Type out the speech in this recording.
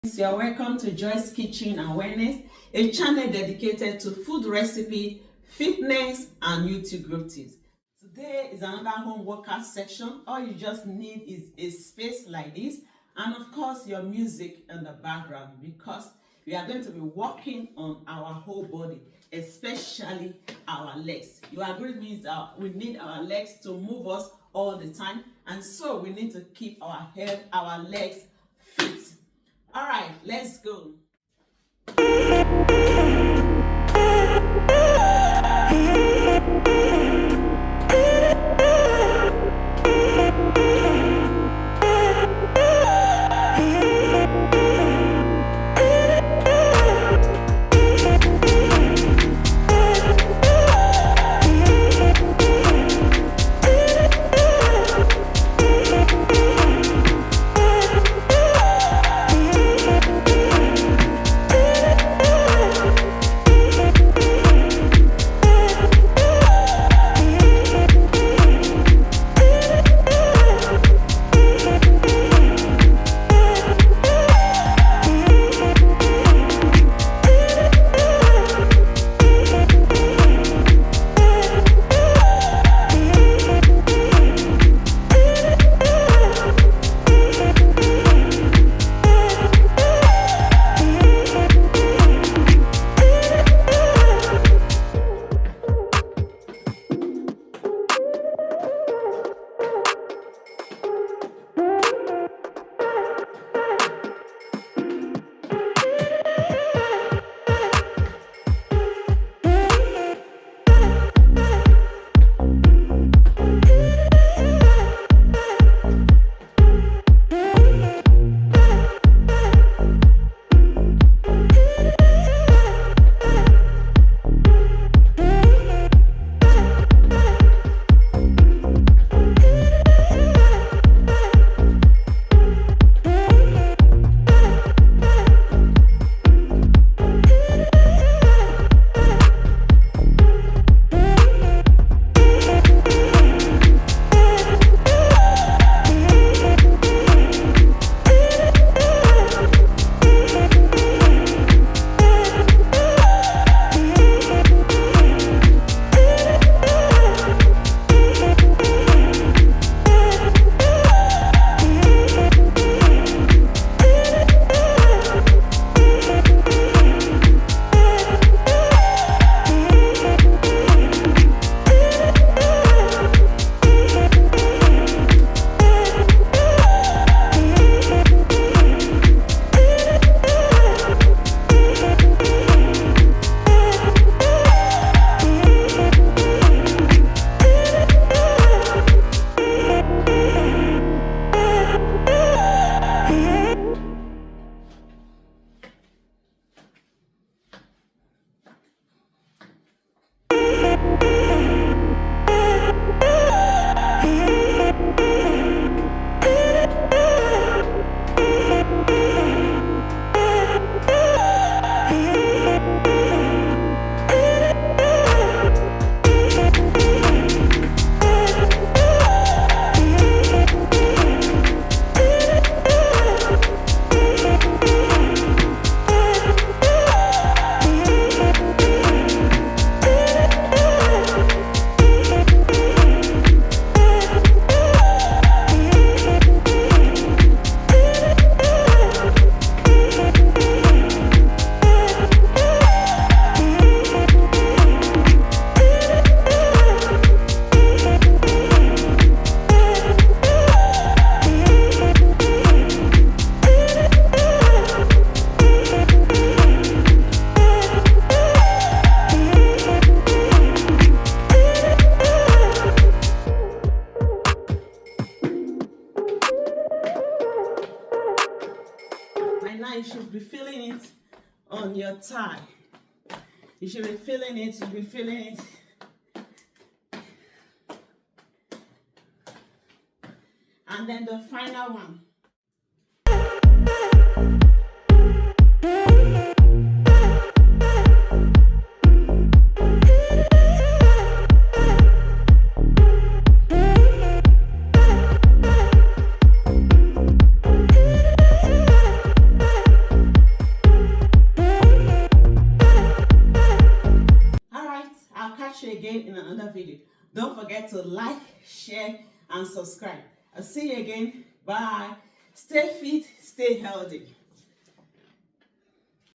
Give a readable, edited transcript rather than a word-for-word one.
You're welcome to Joy's Kitchen and Wellness, a channel dedicated to food recipe, fitness, and YouTube group tips. Today is another home workout section. All you just need is a space like this, and of course your music in the background, because we are going to be working on our whole body, especially our legs. You agree with me that we need our legs to move us all the time, and so we need to keep our legs fit. All right, let's go. Now you should be feeling it on your thigh. You should be feeling it, you should be feeling it. And then the final one. you again in another video. Don't forget to like, share, and subscribe. I'll see you again. Bye. Stay fit, stay healthy.